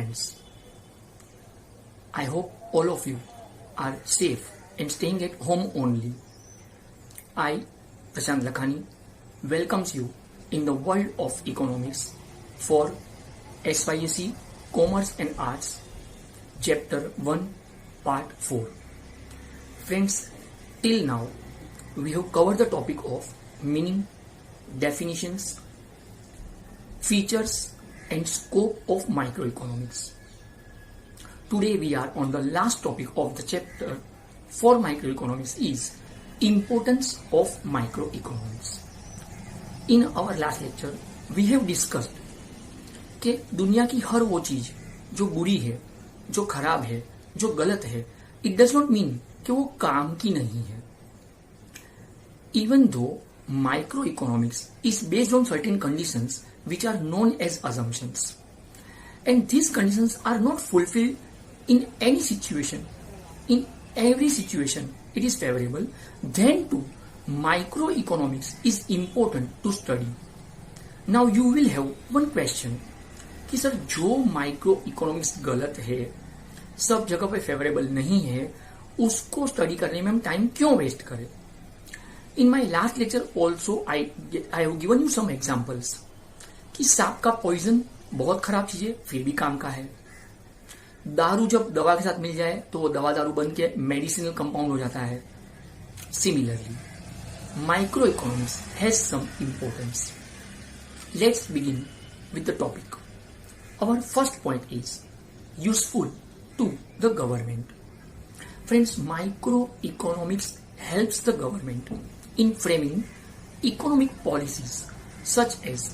friends. I hope all of you are safe and staying at home only. I, Prashant Lakhani, welcomes you in the world of economics for SYSC Commerce and Arts, Chapter 1, Part 4. Friends, till now we have covered the topic of meaning, definitions, features and scope of microeconomics. Today we are on the last topic of the chapter for microeconomics is importance of microeconomics. In our last lecture we have discussed कि दुनिया की हर वो चीज जो बुरी है, जो खराब है, जो गलत है, it does not mean कि वो काम की नहीं है. Even though microeconomics is based on certain conditions which are known as assumptions, and these conditions are not fulfilled in any situation, in every situation it is favorable, then too microeconomics is important to study. Now you will have one question कि sir जो micro economics गलत है, सब जगह पे favourable नहीं है, उसको स्टडी करने में हम टाइम क्यों वेस्ट करें. In my last lecture also I have given you some examples कि सांप का पॉइजन बहुत खराब चीज है फिर भी काम का है. दारू जब दवा के साथ मिल जाए तो वो दवा दारू बन के मेडिसिनल कंपाउंड हो जाता है. Similarly microeconomics has some importance. Let's begin with the topic. Our first point is useful to the government. Friends, microeconomics helps the government in framing economic policies such as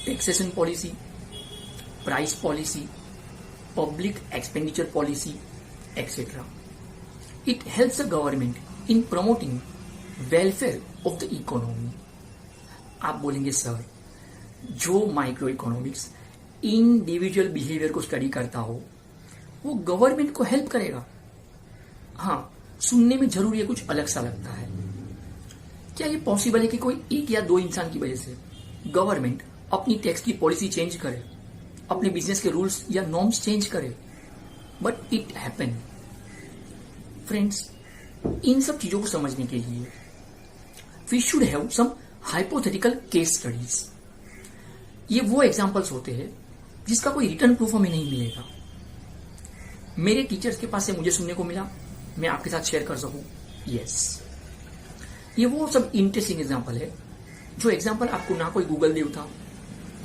taxation policy, price policy, public expenditure policy, etc. It helps the government in promoting welfare of the economy. आप बोलेंगे sir जो micro economics individual behaviour को study करता हो वो government को help करेगा. हाँ, सुनने में जरूर ये कुछ अलग सा लगता है. क्या ये पॉसिबल है कि कोई एक या दो इंसान की वजह से गवर्नमेंट अपनी टैक्स की पॉलिसी चेंज करे, अपने बिजनेस के रूल्स या नॉर्म्स चेंज करे? But it happen. फ्रेंड्स, इन सब चीजों को समझने के लिए we should have some hypothetical case studies. ये वो एग्जांपल्स होते हैं जिसका कोई रिटर्न प्रूफ हमें नहीं मिलेगा. मेरे टीचर्स के पास से मुझे सुनने को मिला, मैं आपके साथ शेयर कर सकूं. यस, ये वो सब इंटरेस्टिंग एग्जांपल है जो एग्जांपल आपको ना कोई गूगल देवता,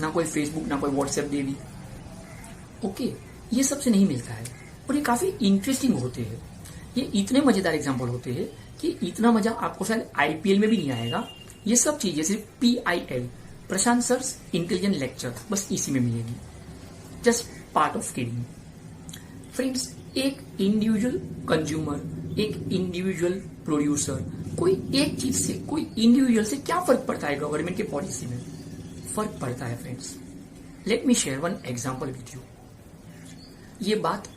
ना कोई फेसबुक, ना कोई व्हाट्सएप देवी, ओके, ये सबसे नहीं मिलता है. और ये काफी इंटरेस्टिंग होते हैं. ये इतने मजेदार एग्जाम्पल होते हैं कि इतना मजा आपको शायद आईपीएल में भी नहीं आएगा. ये सब चीजें सिर्फ PIL, प्रशांत सर्स इंटेलिजेंट लेक्चर, बस इसी में मिलेगी. Just part of kidding. Friends, एक इंडिविजुअल कंज्यूमर, एक इंडिविजुअल प्रोड्यूसर, कोई एक चीज से, कोई इंडिविजुअल से क्या फर्क पड़ता है गवर्नमेंट के पॉलिसी में? फर्क पड़ता है friends. Let me share one example with you. ये बात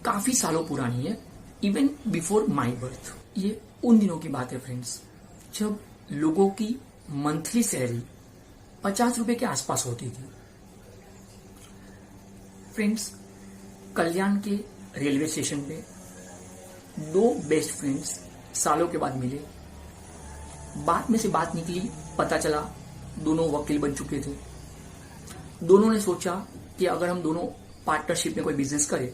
काफी सालों पुरानी है, इवन बिफोर माई बर्थ. ये उन दिनों की बात है फ्रेंड्स जब लोगों की मंथली सैलरी 50 रुपए के आसपास होती थी. फ्रेंड्स, कल्याण के रेलवे स्टेशन पे दो बेस्ट फ्रेंड्स सालों के बाद मिले. बात में से बात निकली, पता चला दोनों वकील बन चुके थे. दोनों ने सोचा कि अगर हम दोनों पार्टनरशिप में कोई बिजनेस करें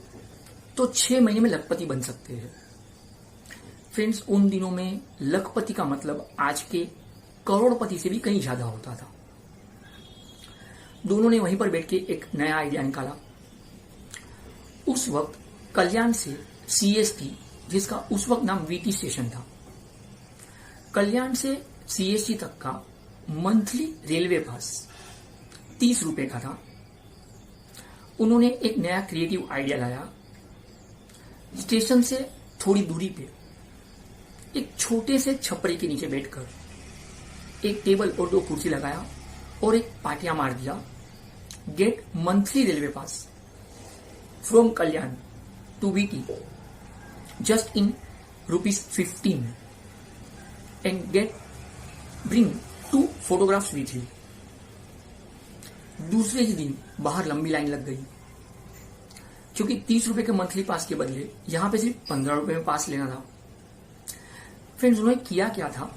तो 6 महीने में लखपति बन सकते हैं. फ्रेंड्स, उन दिनों में लखपति का मतलब आज के करोड़पति से भी कहीं ज्यादा होता था. दोनों ने वहीं पर बैठ के एक नया आइडिया निकाला. उस वक्त कल्याण से CST, जिसका उस वक्त नाम VT स्टेशन था, कल्याण से CST तक का मंथली रेलवे पास 30 रुपए का था. उन्होंने एक नया क्रिएटिव आइडिया लाया. स्टेशन से थोड़ी दूरी पे एक छोटे से छपरे के नीचे बैठकर एक टेबल और 2 कुर्सी लगाया और एक पाटियां मार दिया. Get monthly railway pass from Kalyan to VT just in ₹15 and bring 2 photographs with you. दूसरे ही दिन बाहर लंबी लाइन लग गई. क्योंकि 30 रुपए के मंथली पास के बदले यहां पे सिर्फ 15 रुपए में पास लेना था। फ्रेंड्स, उन्होंने किया क्या था,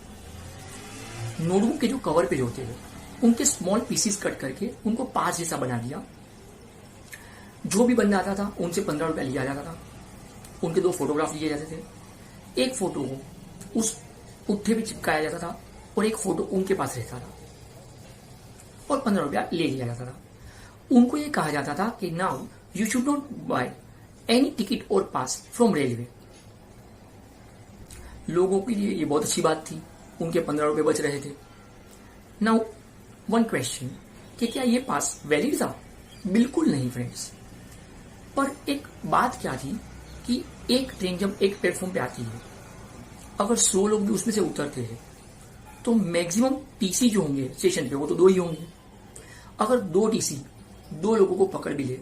नोटबुक के जो कवर पेज होते हैं उनके स्मॉल पीसीस कट करके उनको पास जैसा बना दिया। जो भी बंदा आता था उनसे 15 रुपया लिया जाता था। उनके 2 फोटोग्राफ लिए जाते थे। एक फोटो को उस पुट्ठे पे चिपकाया जाता था और एक फोटो उनके पास रहता था और 15 रुपया ले लिया जाता था। उनको ये कहा जाता था कि now you should not by any ticket और पास फ्रॉम रेलवे। लोगों के लिए ये बहुत अच्छी बात थी, उनके 15 रुपए बच रहे थे। नाउ वन क्वेश्चन कि क्या ये पास वैलिड था? बिल्कुल नहीं फ्रेंड्स। पर एक बात क्या थी कि एक ट्रेन जब एक प्लेटफॉर्म पे आती है, अगर 100 लोग भी उसमें से उतरते हैं तो मैक्सिमम टीसी जो होंगे स्टेशन पे वो तो 2 ही होंगे। अगर 2 टीसी 2 लोगों को पकड़ भी ले,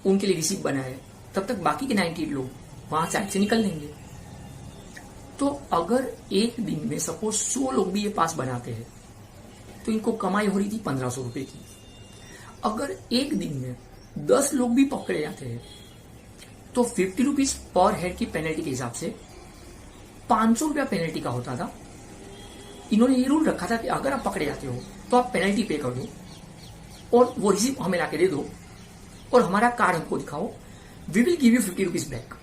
उनके लिए रिसीप बनाए, तब तक बाकी के 98 लोग वहां साइड से निकल लेंगे। तो अगर एक दिन में सपोज 100 लोग भी ये पास बनाते हैं तो इनको कमाई हो रही थी 1500 रुपए की। अगर एक दिन में 10 लोग भी पकड़े जाते हैं तो 50 रुपीज पर हेड की पेनल्टी के हिसाब से 500 रुपया पेनल्टी का होता था। इन्होंने ये रूल रखा था कि अगर आप पकड़े जाते हो तो आप पेनल्टी पे कर दो और वो रिसीप्ट हमें लाके दे दो और हमारा कार्ड हमको दिखाओ, we will give you 50 rupees back.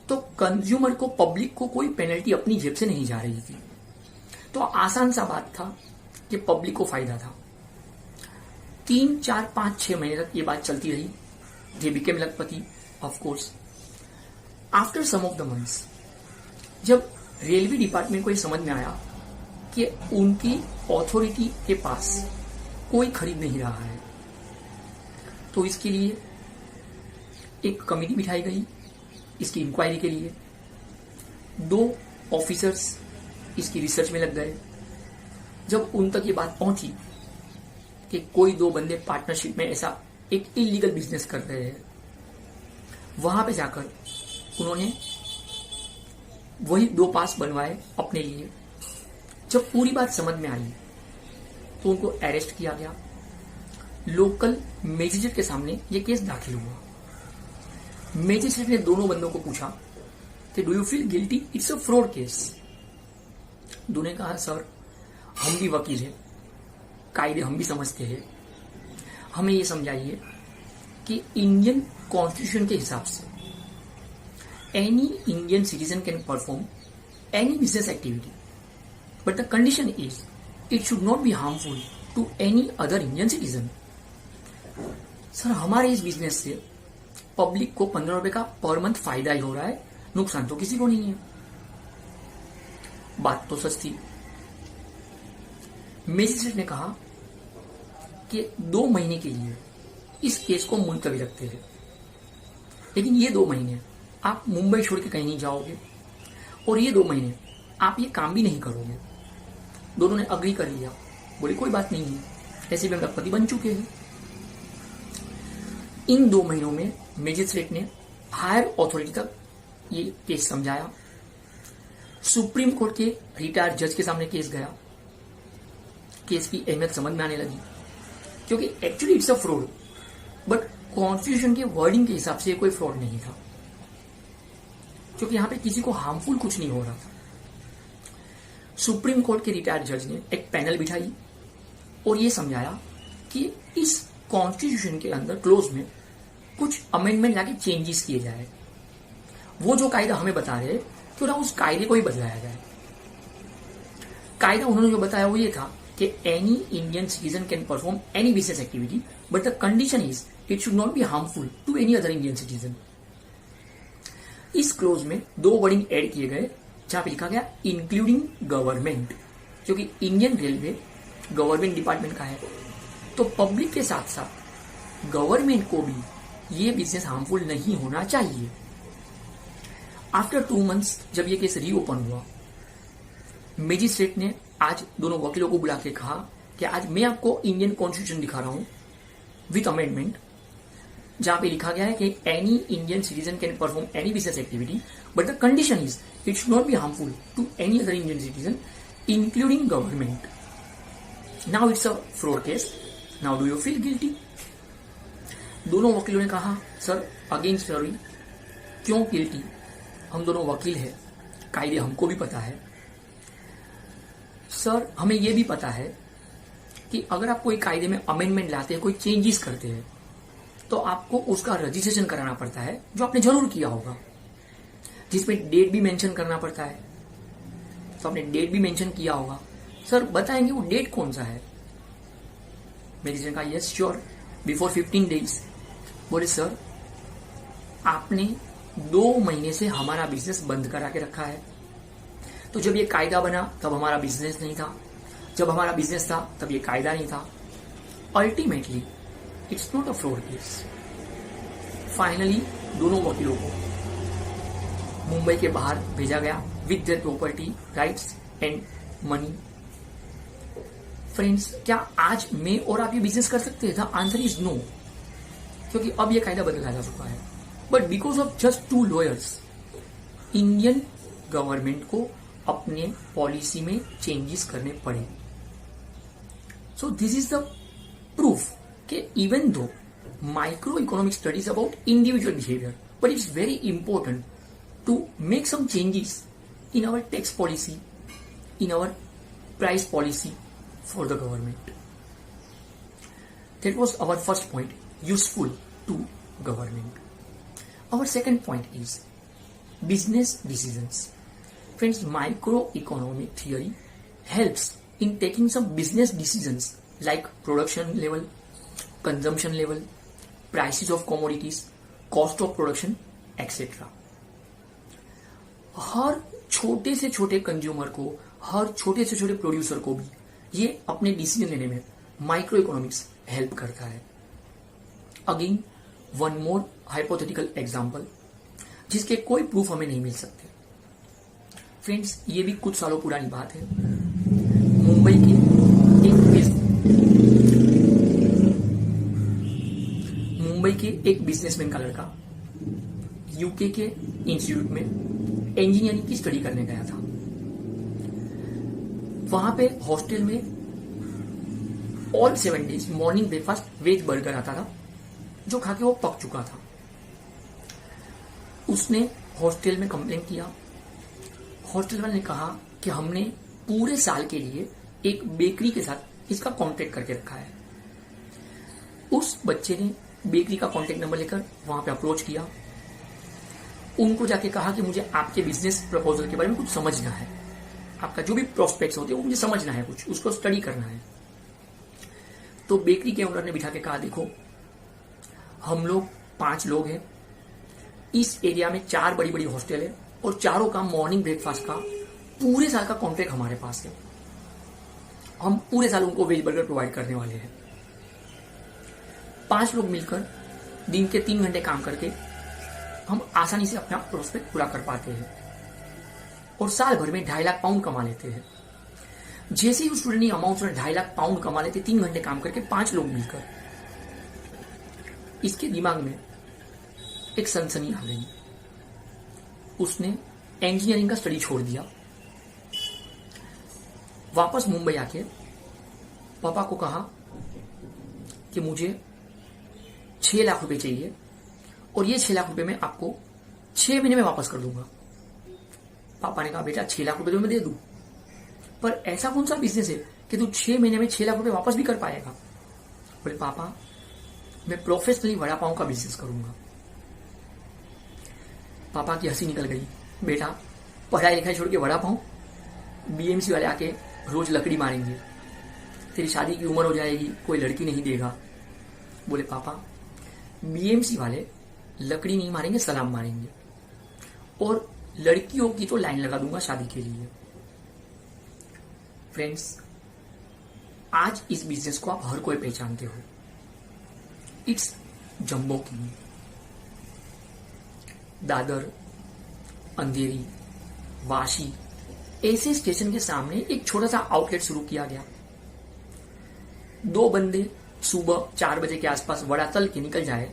तो कंज्यूमर को, पब्लिक को कोई पेनल्टी अपनी जेब से नहीं जा रही थी। तो आसान सा बात था कि पब्लिक को फायदा था। 3, 4, 5, 6 महीने तक ये बात चलती रही। They became lakhpati of course. After some of the months जब रेलवे डिपार्टमेंट को ये समझ में आया कि उनकी अथॉरिटी के पास कोई खरीद नहीं रहा है, तो इसके लिए एक कमेटी बिठाई गई इसकी इंक्वायरी के लिए। 2 ऑफिसर्स इसकी रिसर्च में लग गए। जब उन तक ये बात पहुंची कि कोई 2 बंदे पार्टनरशिप में ऐसा एक इलीगल बिजनेस कर रहे हैं, वहां पे जाकर उन्होंने वही 2 पास बनवाए अपने लिए। जब पूरी बात समझ में आई तो उनको अरेस्ट किया गया। लोकल मजिस्ट्रेट के सामने ये केस दाखिल हुआ। मजिस्ट्रेट ने दोनों बंदों को पूछा कि do you feel guilty, it's a fraud case. दोनों ने कहा सर हम भी वकील हैं, कायदे हम भी समझते हैं, हमें ये समझाइए कि इंडियन कॉन्स्टिट्यूशन के हिसाब से any Indian citizen can perform any business activity but the condition is it should not be harmful to any other Indian citizen. Sir हमारे इस बिजनेस से पब्लिक को 15 रुपए का पर मंथ फायदा ही हो रहा है, नुकसान तो किसी को नहीं है। बात तो सच थी। मजिस्ट्रेट ने कहा कि 2 महीने के लिए इस केस को मुलतवी रखते हैं, लेकिन ये 2 महीने आप मुंबई छोड़ के कहीं नहीं जाओगे और ये 2 महीने आप ये काम भी नहीं करोगे। दोनों ने अग्री कर लिया, बोले कोई बात नहीं है, ऐसे भी हम लखपति बन चुके हैं। इन 2 महीनों में मजिस्ट्रेट ने हायर अथॉरिटी तक ये केस समझाया। सुप्रीम कोर्ट के रिटायर्ड जज के सामने केस गया। केस की अहमियत समझ में आने लगी, क्योंकि actually it's a fraud, but constitution के वर्डिंग के हिसाब से कोई फ्रॉड नहीं था, क्योंकि यहां पे किसी को हार्मफुल कुछ नहीं हो रहा था। सुप्रीम कोर्ट के रिटायर्ड जज ने एक पैनल बिठाई और ये समझाया कि इस कॉन्स्टिट्यूशन के अंदर क्लोज में कुछ अमेंडमेंट लाके चेंजेस किए जाए। वो जो कायदा हमें बता रहे क्यों ना उस कायदे को ही बदलाया जाए। कायदा उन्होंने जो बताया वो ये था कि any Indian citizen can perform any business activity but the condition is it should not be harmful to any other Indian citizen. इस क्लोज में 2 वर्डिंग ऐड किए गए जहां पे लिखा गया इंक्लूडिंग गवर्नमेंट, क्योंकि इंडियन रेलवे गवर्नमेंट डिपार्टमेंट का है, तो पब्लिक के साथ साथ गवर्नमेंट को भी ये बिजनेस हार्मफुल नहीं होना चाहिए। आफ्टर 2 मंथ्स जब ये केस रीओपन हुआ, मजिस्ट्रेट ने आज दोनों वकीलों को बुला के कहा कि आज मैं आपको इंडियन कॉन्स्टिट्यूशन दिखा रहा हूं विथ अमेंडमेंट, जहां पे लिखा गया है कि any Indian citizen can perform any business activity but the condition is it should not be harmful to any other Indian citizen including government. Now it's a fraud case, now do you feel guilty? दोनों वकीलों ने कहा sir against sorry, क्यों guilty? हम दोनों वकील हैं, कायदे हमको भी पता है। सर हमें यह भी पता है कि अगर आप कोई कायदे में अमेंडमेंट लाते हैं, कोई चेंजेस करते हैं, तो आपको उसका रजिस्ट्रेशन कराना पड़ता है, जो आपने जरूर किया होगा, जिसमें डेट भी मेंशन करना पड़ता है। तो आपने डेट भी मेंशन किया होगा। सर बताएंगे वो डेट कौन सा है? मैनेजर कहा यस श्योर, बिफोर 15 डेज। बोले सर आपने 2 महीने से हमारा बिजनेस बंद करा के रखा है। तो जब ये कायदा बना तब हमारा बिजनेस नहीं था, जब हमारा बिजनेस था तब ये कायदा नहीं था। Ultimately it's not a fraud case. Finally दोनों वकीलों को मुंबई के बाहर भेजा गया with their property rights and money. Friends, क्या आज मैं और आप ये बिजनेस कर सकते हैं? द आंसर इज नो, क्योंकि अब ये कायदा बदला जा चुका है। But because of just 2 lawyers, Indian government को अपने पॉलिसी में चेंजेस करने पड़े। So this is the proof कि even though micro economic studies about individual behaviour, but it's very important to make some changes in our tax policy, in our price policy for the government. That was our first point, useful to government. Our second point is business decisions. Friends, microeconomic theory helps in taking some business decisions like production level, consumption level, prices of commodities, cost of production, etc. हर छोटे से छोटे consumer को, हर छोटे से छोटे producer को भी ये अपने डिसीजन लेने में माइक्रो इकोनॉमिक्स हेल्प करता है। Again one more hypothetical example, जिसके कोई प्रूफ हमें नहीं मिल सकते। फ्रेंड्स, ये भी कुछ सालों पुरानी बात है। मुंबई के एक बिजनेसमैन का लड़का यूके के इंस्टीट्यूट में इंजीनियरिंग की स्टडी करने गया था। वहां पे हॉस्टल में all 7 days morning breakfast veg burger आता था, जो खा के वो पक चुका था। उसने हॉस्टल में कंप्लेन किया। हॉस्टल वाले ने कहा कि हमने पूरे साल के लिए एक बेकरी के साथ इसका कॉन्टेक्ट करके रखा है। उस बच्चे ने बेकरी का कॉन्टेक्ट नंबर लेकर वहां पे अप्रोच किया, उनको जाके कहा कि मुझे आपके बिजनेस प्रपोजल के बारे में कुछ समझना है, आपका जो भी प्रोस्पेक्ट्स होते हैं वो मुझे समझना है, कुछ उसको स्टडी करना है। तो बेकरी के ओनर ने बिठा के कहा देखो, हम लोग 5 लोग हैं, इस एरिया में 4 बड़ी बड़ी हॉस्टल है और चारों का मॉर्निंग ब्रेकफास्ट का पूरे साल का कॉन्ट्रैक्ट हमारे पास है। हम पूरे साल उनको वेज बर्गर प्रोवाइड करने वाले हैं। 5 लोग मिलकर दिन के 3 घंटे काम करके हम आसानी से अपना प्रोस्पेक्ट पूरा कर पाते हैं और साल भर में 2.5 लाख पाउंड कमा लेते हैं। जैसे ही उस स्टूडेंट ने अमाउंट से 2.5 लाख पाउंड कमा लेते 3 घंटे काम करके 5 लोग मिलकर, इसके दिमाग में एक सनसनी आ गई। उसने इंजीनियरिंग का स्टडी छोड़ दिया, वापस मुंबई आके पापा को कहा कि मुझे 6 लाख रुपए चाहिए और ये 6 लाख रुपए मैं आपको 6 महीने में वापस कर दूंगा। पापा ने कहा बेटा 6 लाख रुपए तो मैं दे दूं, पर ऐसा कौन सा बिजनेस है कि तू 6 महीने में 6 लाख रुपए वापस भी कर पाएगा? बोले पापा मैं प्रोफेशनली वड़ा पाव का बिजनेस करूंगा। पापा की हंसी निकल गई, बेटा पढ़ाई लिखाई छोड़ के वड़ा पाव, बीएमसी वाले आके रोज लकड़ी मारेंगे, तेरी शादी की उम्र हो जाएगी, कोई लड़की नहीं देगा। बोले पापा बीएमसी वाले लकड़ी नहीं मारेंगे, सलाम मारेंगे, और लड़कियों की तो लाइन लगा दूंगा शादी के लिए। फ्रेंड्स, आज इस बिजनेस को आप हर कोई पहचानते हो, इट्स जंबो किंग। दादर, अंधेरी, वाशी ऐसे स्टेशन के सामने एक छोटा सा आउटलेट शुरू किया गया। 2 बंदे सुबह 4 बजे के आसपास वड़ा तल के निकल जाए,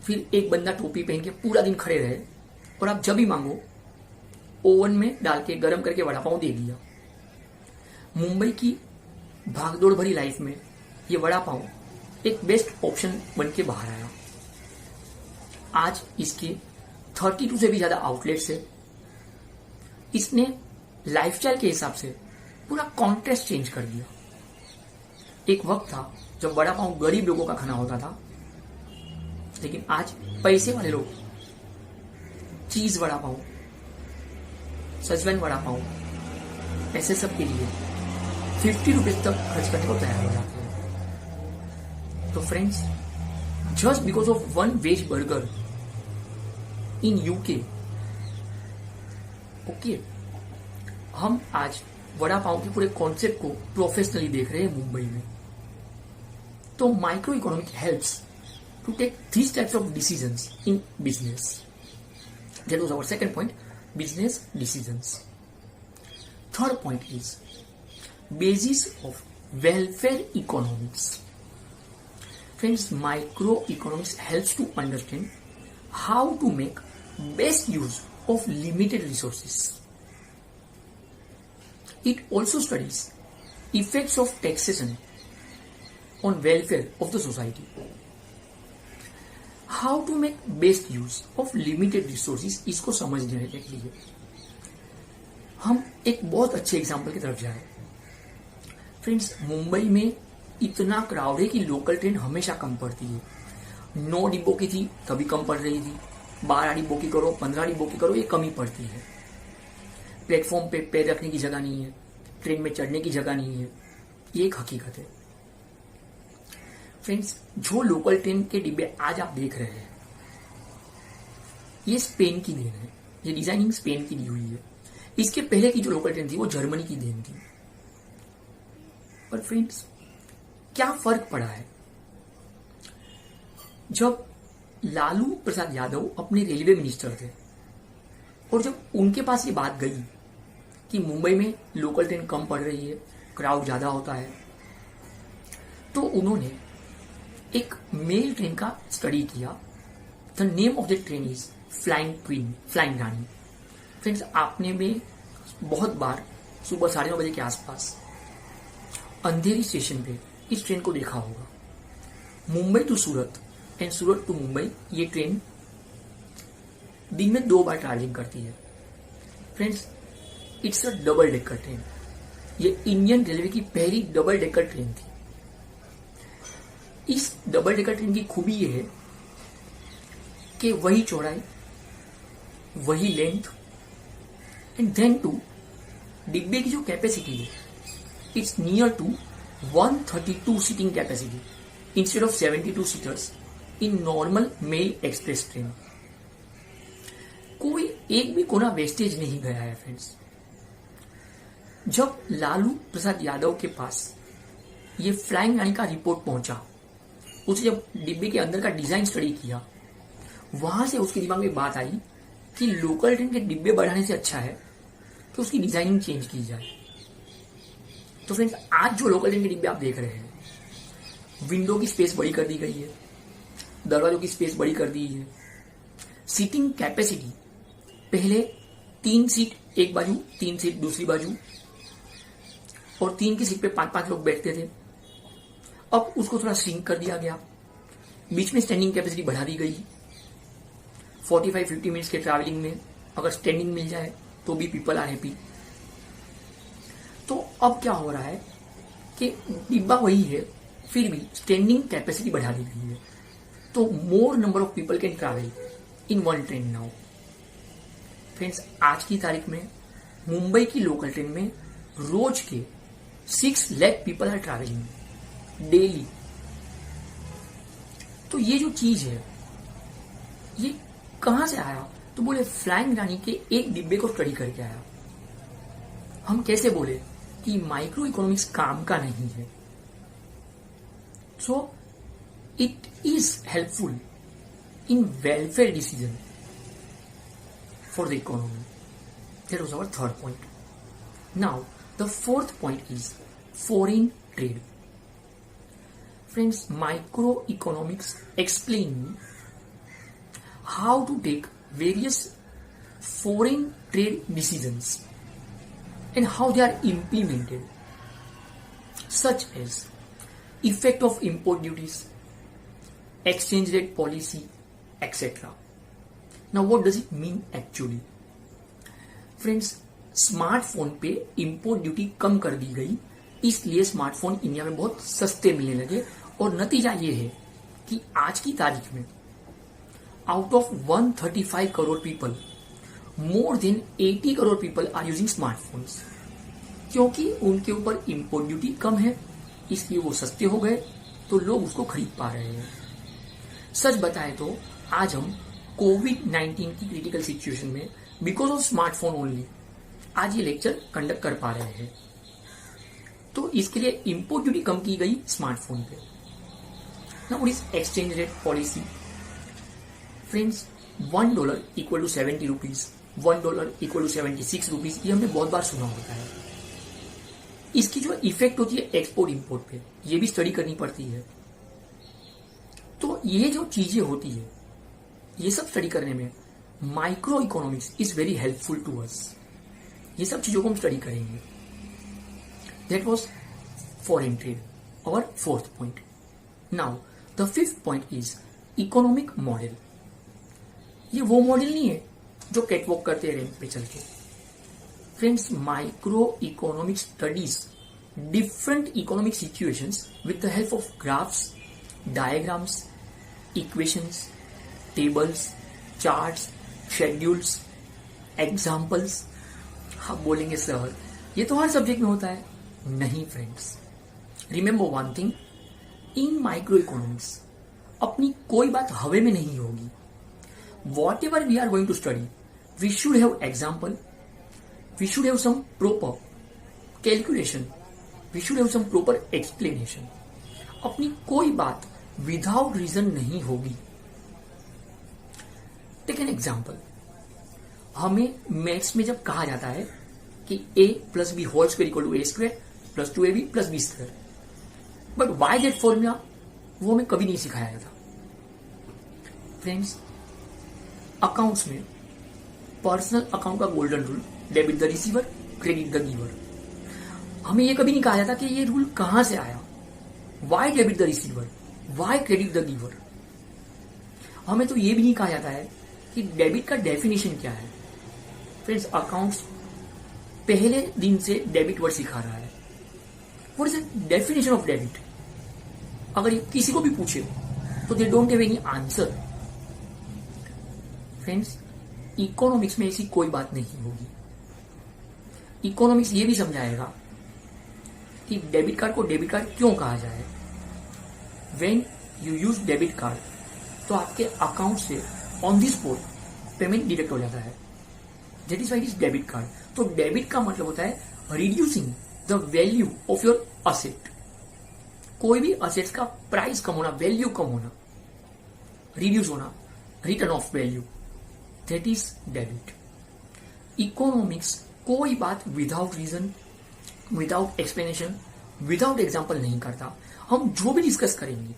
फिर एक बंदा टोपी पहन के पूरा दिन खड़े रहे और आप जब भी मांगो ओवन में डाल के गर्म करके वड़ा पाव दे दिया। मुंबई की भागदौड़ भरी लाइफ में ये वड़ा पाव एक बेस्ट ऑप्शन बन के बाहर आया। आज इसके 32 से भी ज्यादा आउटलेट्स है। इसने लाइफस्टाइल के हिसाब से पूरा कॉन्टेस्ट चेंज कर दिया। एक वक्त था जब वड़ा पाव गरीब लोगों का खाना होता था, लेकिन आज पैसे वाले लोग चीज वड़ा पाव, सजवन वड़ा पाव, ऐसे सब के लिए 50 रुपीज तक खर्च करने को तैयार हो जाते हैं। तो friends, just because of one veg burger in UK, okay, हम आज वड़ा पाव के पूरे कॉन्सेप्ट को प्रोफेशनली देख रहे हैं मुंबई में। तो microeconomic helps to take these types of decisions in business. That was our second point, business decisions. Third point is basis of welfare economics. Friends, microeconomics helps to understand how to make best use of limited resources. It also studies effects of taxation on welfare of the society. How to make best use of limited resources, इसको समझने के लिए हम एक बहुत अच्छे example की तरफ जाए। फ्रेंड्स, मुंबई में इतना क्राउड है कि लोकल ट्रेन हमेशा कम पड़ती है। 9 डिब्बों की थी तभी कम पड़ रही थी, 12 डिब्बों की करो, 15 डिब्बों की करो, ये कम ही पड़ती है। प्लेटफॉर्म पे पैर रखने की जगह नहीं है, ट्रेन में चढ़ने की जगह नहीं है, ये एक हकीकत है। फ्रेंड्स, जो लोकल ट्रेन के डिब्बे आज आप देख रहे हैं, ये स्पेन की देन है। ये डिजाइनिंग स्पेन की दी हुई है। इसके पहले की जो लोकल ट्रेन थी वो जर्मनी की देन थी। पर फ्रेंड्स, क्या फर्क पड़ा है? जब लालू प्रसाद यादव अपने रेलवे मिनिस्टर थे और जब उनके पास ये बात गई कि मुंबई में लोकल ट्रेन कम पड़ रही है, क्राउड ज्यादा होता है, तो उन्होंने एक मेल ट्रेन का स्टडी किया। The name of the train is flying queen, flying Rani. Friends, आपने में बहुत बार सुबह 9:30 बजे के आसपास अंधेरी स्टेशन पे इस ट्रेन को देखा होगा। Mumbai to Surat and Surat to Mumbai ये ट्रेन दिन में 2 बार ट्रैवलिंग करती है। Friends, it's a double decker train. ये इंडियन रेलवे की पहली डबल डेकर ट्रेन थी। इस डबल डेकर ट्रेन की खूबी यह है कि वही चौड़ाई, वही लेंथ एंड देन टू डिब्बे की जो कैपेसिटी है, it's near to 132 seating capacity instead of 72 seaters in normal mail express train. कोई एक भी कोना वेस्टेज नहीं गया है। फ्रेंड्स, जब लालू प्रसाद यादव के पास ये फ्लाइंग रानी का रिपोर्ट पहुंचा, उसने जब डिब्बे के अंदर का डिजाइन स्टडी किया, वहां से उसके दिमाग में बात आई कि लोकल ट्रेन के डिब्बे बढ़ाने से अच्छा है कि उसकी डिजाइनिंग चेंज की जाए। तो फ्रेंड्स, आज जो लोकल ट्रेन के डिब्बे आप देख रहे हैं, विंडो की स्पेस बड़ी कर दी गई है, दरवाजों की स्पेस बड़ी कर दी है, सीटिंग कैपेसिटी पहले 3 सीट एक बाजू, 3 सीट दूसरी बाजू और 3 की सीट पे 5-5 लोग बैठते थे। अब उसको थोड़ा श्रिंक कर दिया गया, बीच में स्टैंडिंग कैपेसिटी बढ़ा दी गई। 45-50 मिनट्स के ट्रैवलिंग में अगर स्टैंडिंग मिल जाए तो भी पीपल आर हैप्पी। तो अब क्या हो रहा है कि डिब्बा वही है, फिर भी स्टैंडिंग कैपेसिटी बढ़ा दी गई है, तो मोर number of people can travel in one train now. Friends, आज की तारीख में मुंबई की लोकल ट्रेन में रोज के 6 lakh people are travelling daily. तो ये जो चीज है, ये कहां से आया? तो बोले फ्लाइंग रानी के एक डिब्बे को स्टडी करके आया। हम कैसे बोले कि माइक्रो इकोनॉमिक्स काम का नहीं है? So it is helpful in welfare decision for the economy. That was our third point. Now, the fourth point is foreign trade. Friends, microeconomics explain how to take various foreign trade decisions and how they are implemented, such as effect of import duties, exchange rate policy, etc. Now what does it mean actually? Friends, smartphone पे import duty कम कर दी गई, इसलिए smartphone India में बहुत सस्ते मिलने लगे। और नतीजा ये है कि आज की तारीख में out of 135 crore people, more than 80 crore people are using smartphones. क्योंकि उनके ऊपर इंपोर्ट ड्यूटी कम है, इसलिए वो सस्ते हो गए, तो लोग उसको खरीद पा रहे हैं। सच बताएं तो आज हम कोविड-19 की क्रिटिकल सिचुएशन में बिकॉज ऑफ स्मार्टफोन ओनली आज ये लेक्चर कंडक्ट कर पा रहे हैं। तो इसके लिए इंपोर्ट ड्यूटी कम की गई स्मार्टफोन पे। Now what is exchange rate policy? Friends, $1 equal to 70 rupees, $1 equal to 76 rupees, ये हमने बहुत बार सुना होता है। इसकी जो इफेक्ट होती है एक्सपोर्ट इंपोर्ट पे, ये भी स्टडी करनी पड़ती है। तो ये जो चीजें होती है, ये सब स्टडी करने में microeconomics is very helpful to us. ये सब चीजों को हम स्टडी करेंगे। दैट वॉज फॉरेन ट्रेड, और fourth point. Now the fifth point is economic model. ये वो मॉडल नहीं है जो कैटवॉक करते हैं रैंप पे चल के। Friends, micro economic studies different economic situations with the help of graphs, diagrams, equations, tables, charts, schedules, examples. आप बोलेंगे सर ये तो हर सब्जेक्ट में होता है। नहीं friends, remember one thing, in microeconomics अपनी कोई बात हवे में नहीं होगी। Whatever we are going to study, we should have example, we should have some proper calculation, we should have some proper explanation. अपनी कोई बात विदाउट रीजन नहीं होगी। Take an example. हमें मैथ्स में जब कहा जाता है कि a plus B whole square equal to A square plus 2ab plus B square, but why that formula, वो हमें कभी नहीं सिखाया जाता। फ्रेंड्स, अकाउंट्स में पर्सनल अकाउंट का golden rule, debit the receiver, credit the giver. हमें ये कभी नहीं कहा जाता कि ये रूल कहां से आया, why debit the receiver, why credit the giver. हमें तो ये भी नहीं कहा जाता है कि डेबिट का डेफिनेशन क्या है। फ्रेंड्स, अकाउंट्स पहले दिन से डेबिट वर्ड सिखा रहा है। What is the definition of debit? अगर ये किसी को भी पूछे तो they don't have any answer. Friends, economics में ऐसी कोई बात नहीं होगी। इकोनॉमिक्स ये भी समझाएगा कि डेबिट कार्ड को डेबिट कार्ड क्यों कहा जाए। When you use debit card तो आपके अकाउंट से on the spot payment deduct हो जाता है। That is why it is debit card. तो डेबिट का मतलब होता है reducing the value of your asset. कोई भी असेट्स का प्राइस कम होना, वैल्यू कम होना, रिड्यूस होना, return of value, that is debit. Economics कोई बात without reason, without explanation, without example नहीं करता। हम जो भी डिस्कस करेंगे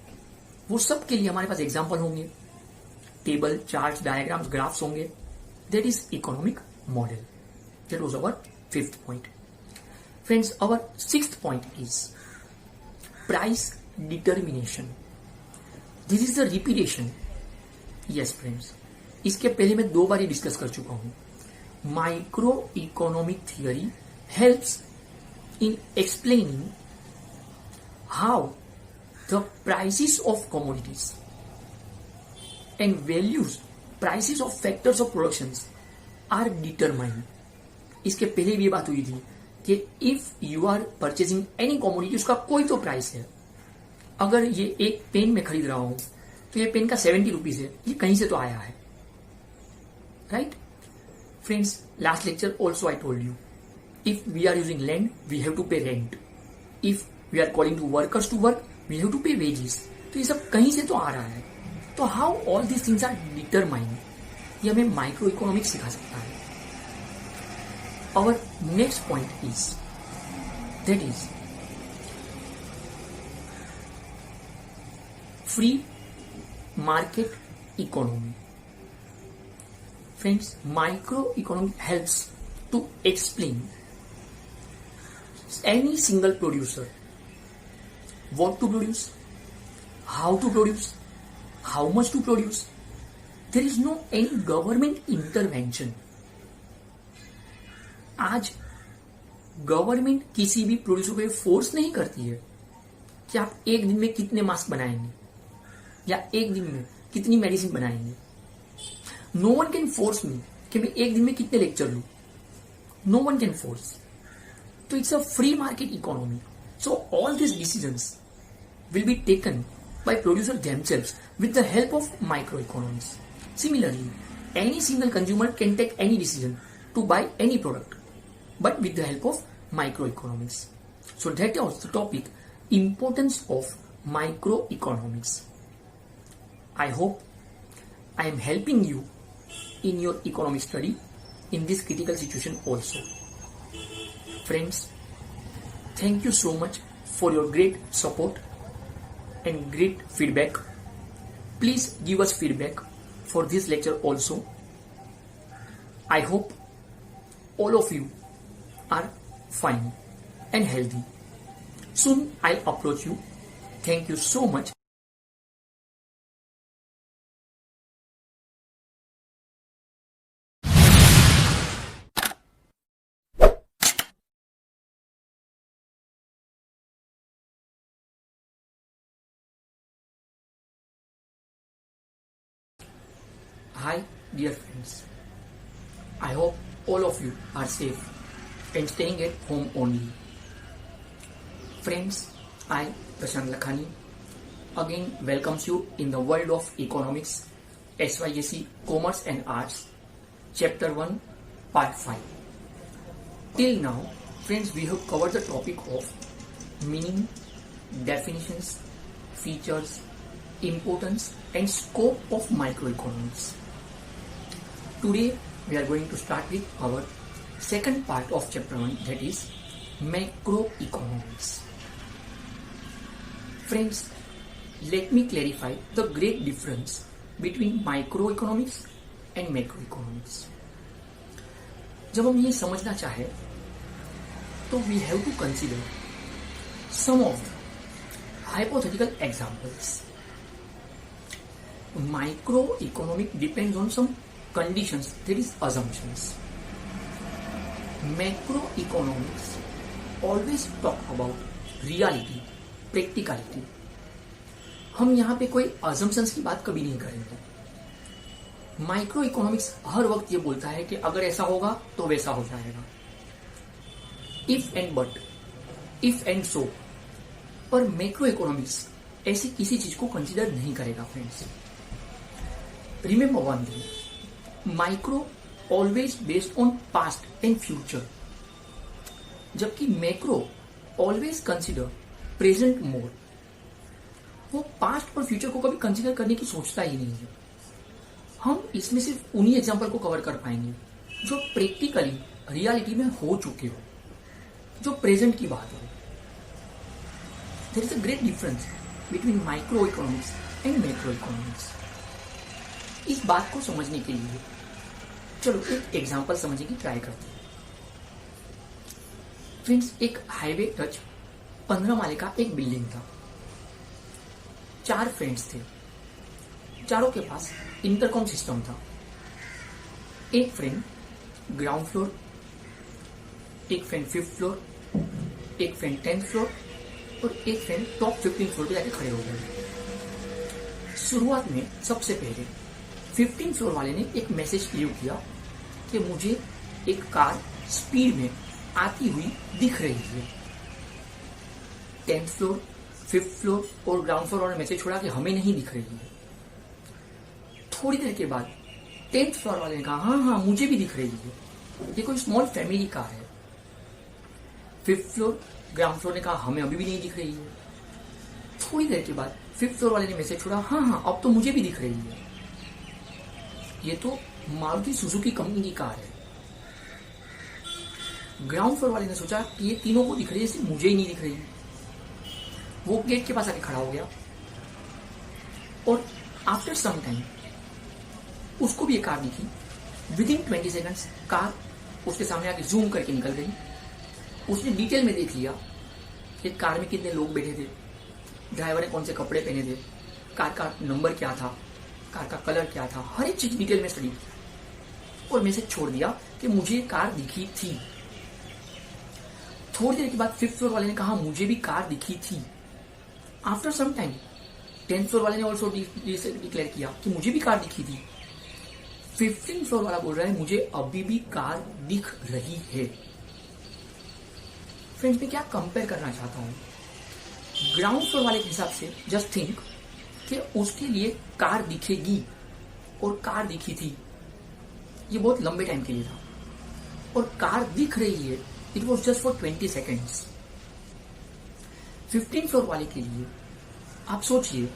वो सब के लिए हमारे पास एग्जाम्पल होंगे, टेबल, चार्ट, डायग्राम्स, ग्राफ्स होंगे। That is economic model. That was our fifth point. Friends, our sixth point is price determination. This is the repetition. Yes friends, इसके पहले मैं 2 बार ये डिस्कस कर चुका हूं। Micro economic theory helps in explaining how the prices of commodities and values, prices of factors of productions are determined. इसके पहले भी ये बात हुई थी कि if you are purchasing any commodity, उसका कोई तो प्राइस है। अगर ये एक पेन में खरीद रहा हूं तो ये पेन का 70 रुपीज है, ये कहीं से तो आया है, right? Friends, last lecture also I told you, if we are using land, we have to pay rent. If we are calling to workers to work, we have to pay wages. तो ये सब कहीं से तो आ रहा है। तो how all these things are determined, ये हमें माइक्रो इकोनॉमिक्स सिखा सकता है। Our next point is, that is free market economy. Friends, micro economy helps to explain any single producer what to produce, how to produce, how much to produce, there is no any government intervention. आज government किसी भी producer को force नहीं करती है कि आप एक दिन में कितने मास्क बनाएंगे या एक दिन में कितनी मेडिसिन बनाएंगे। No one can force me कि मैं एक दिन में कितने लेक्चर लूं। No one can force. तो it's a free market economy. So all this decisions will be taken by producers themselves with the help of microeconomics. Similarly, any single consumer can take any decision to buy any product, but with the help of microeconomics. So that was the topic, importance of microeconomics. I hope I am helping you in your economic study in this critical situation also. Friends, thank you so much for your great support and great feedback. Please give us feedback for this lecture also. I hope all of you are fine and healthy. Soon I'll approach you. Thank you so much. Hi dear friends, I hope all of you are safe and staying at home only. Friends, I, Prashant Lakhani, again welcomes you in the world of economics, SYSC Commerce and Arts, Chapter 1, Part 5. Till now, friends, we have covered the topic of meaning, definitions, features, importance and scope of microeconomics. Today we are going to start with our second part of chapter 1, that is macroeconomics. Friends, let me clarify the great difference between microeconomics and macroeconomics. जब हम ये समझना चाहे तो we have to consider some of the hypothetical examples. Microeconomic depends on some conditions, that is assumptions. Macroeconomics always talk about reality, practicality. हम यहाँ पे कोई assumptions की बात कभी नहीं करेंगे. माइक्रो इकोनॉमिक्स हर वक्त ये बोलता है कि अगर ऐसा होगा तो वैसा हो जाएगा. If and but, if and so. पर मैक्रो इकोनॉमिक्स ऐसी किसी चीज को कंसीडर नहीं करेगा. Friends, remember one thing, micro always based on past and future, जबकि macro always consider present more. वो पास्ट और फ्यूचर को कभी कंसीडर करने की सोचता ही नहीं है. हम इसमें सिर्फ उन्हीं एग्जाम्पल को कवर कर पाएंगे जो प्रैक्टिकली रियलिटी में हो चुके हो, जो प्रेजेंट की बात हो. There is a great difference between microeconomics and macroeconomics. इस बात को समझने के लिए चलो एक एग्जाम्पल समझने की ट्राई करते हैं. फ्रेंड्स, एक हाईवे टच 15 माले का एक बिल्डिंग था. 4 फ्रेंड्स थे. चारों के पास इंटरकॉम सिस्टम था. एक फ्रेंड ग्राउंड फ्लोर, एक फ्रेंड 5th फ्लोर, एक फ्रेंड 10th फ्लोर और एक फ्रेंड टॉप 15 फ्लोर पे जाके खड़े हो गए. शुरुआत में सबसे पहले 15 फ्लोर वाले ने एक मैसेज लीव किया कि मुझे एक कार स्पीड में आती हुई दिख रही है. 10th फ्लोर, 5th फ्लोर और ग्राउंड फ्लोर वाले मैसेज छोड़ा कि हमें नहीं दिख रही है. थोड़ी देर के बाद 10th फ्लोर वाले ने कहा हाँ मुझे भी दिख रही है, ये कोई स्मॉल फैमिली कार है. 5th फ्लोर, ग्राउंड फ्लोर ने कहा हमें अभी भी नहीं दिख रही है. थोड़ी देर के बाद 5th फ्लोर वाले ने मैसेज छोड़ा हाँ अब तो मुझे भी दिख रही है, ये तो मारुति सुजुकी कंपनी की कार है. ग्राउंड फ्लोर वाले ने सोचा कि ये तीनों को दिख रही है, सिर्फ मुझे ही नहीं दिख रही. वो गेट के पास आके खड़ा हो गया और आफ्टर सम टाइम उसको भी एक कार दिखी. विदिन 20 सेकंड्स कार उसके सामने आके जूम करके निकल गई. उसने डिटेल में देख लिया कि कार में कितने लोग बैठे थे, ड्राइवर ने कौन से कपड़े पहने थे, कार का नंबर क्या था, कार का कलर क्या था, हर एक चीज डिटेल में स्टडी की और मैं से छोड़ दिया कि मुझे कार दिखी थी। थोड़ी देर के बाद 5th फ्लोर वाले ने कहा मुझे भी कार दिखी थी। After some time 10th floor वाले ने ऑल्सो डिक्लेयर किया कि मुझे भी कार दिखी थी। 15th फ्लोर वाला बोल रहा है मुझे अभी भी कार दिख रही है। फ्रेंड्स, मैं क्या कंपेयर करना चाहता हूं, ग्राउंड फ्लोर वाले के हिसाब से जस्ट थिंक कि उसके लिए कार दिखेगी और कार दिखी थी, ये बहुत लंबे टाइम के लिए था, और कार दिख रही है, it was just for 20 seconds. 15th floor वाले के लिए आप सोचिए,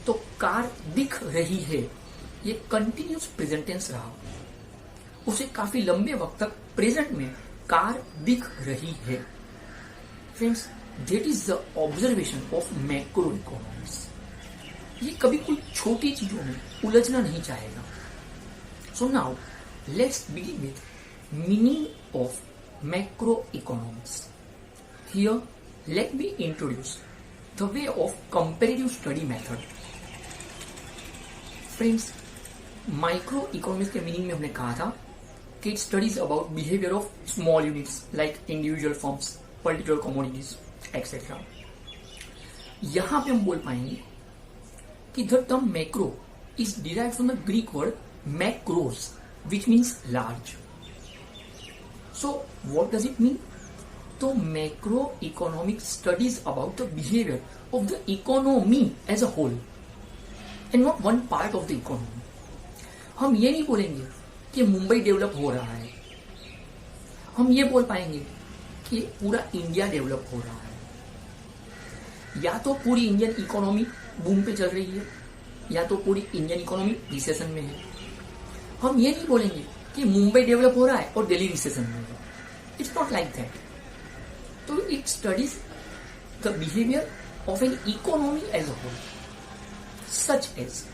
तो कार दिख रही है, ये कंटिन्यूस प्रेजेंट टेंस रहा, उसे काफी लंबे वक्त तक प्रेजेंट में कार दिख रही है। Friends, that is the observation of macro economics. ये कभी कोई छोटी चीजों में उलझना नहीं चाहेगा। So now let's begin with meaning of macro economics. Here let me introduce the way of comparative study method. Friends, micro economics के मीनिंग में हमने कहा था कि it studies about behaviour of small units like individual firms, particular commodities etcetera. यहां पे हम बोल पाएंगे कि the term macro is derived from the Greek word macros which means large. So what does it mean? तो macro economics studies about the behaviour of the economy as a whole and not one part of the economy. हम ये नहीं बोलेंगे कि Mumbai develop हो रहा है, हम ये बोल पाएंगे कि पूरा इंडिया डेवलप हो रहा है, या तो पूरी इंडियन इकोनॉमी बूम पे चल रही है, या तो पूरी इंडियन इकोनॉमी रिसेशन में है। हम ये नहीं बोलेंगे कि मुंबई डेवलप हो रहा है और दिल्ली रिसेशन में है। It's not like that. तो it studies the behaviour of an economy as a whole, such as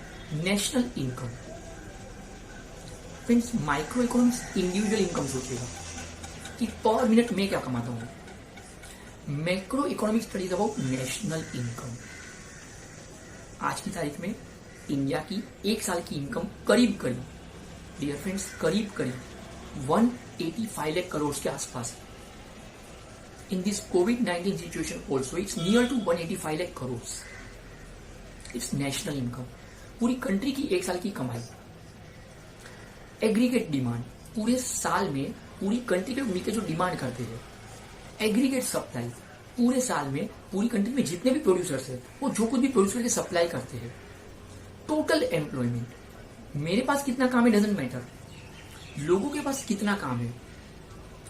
national income. Friends, micro economics individual income सोचेगा कि पर मिनट में क्या कमाता हूं। Macro economic studies about national income. आज की तारीख में इंडिया की एक साल की इनकम करीब करीब, डियर फ्रेंड्स, करीब करीब 185 लाख करोड़ के आसपास। इन दिस कोविड-19 situation also it's near to 185 lakh crore. It's national income, पूरी कंट्री की एक साल की कमाई। एग्रीगेट डिमांड, पूरे साल में पूरी कंट्री के मिलकर जो डिमांड करते हैं। एग्रीगेट सप्लाई, पूरे साल में पूरी कंट्री में जितने भी प्रोड्यूसर्स हैं वो जो कुछ भी प्रोड्यूस करके सप्लाई करते हैं। टोटल एम्प्लॉयमेंट, मेरे पास कितना काम है डजंट मैटर, लोगों के पास कितना काम है,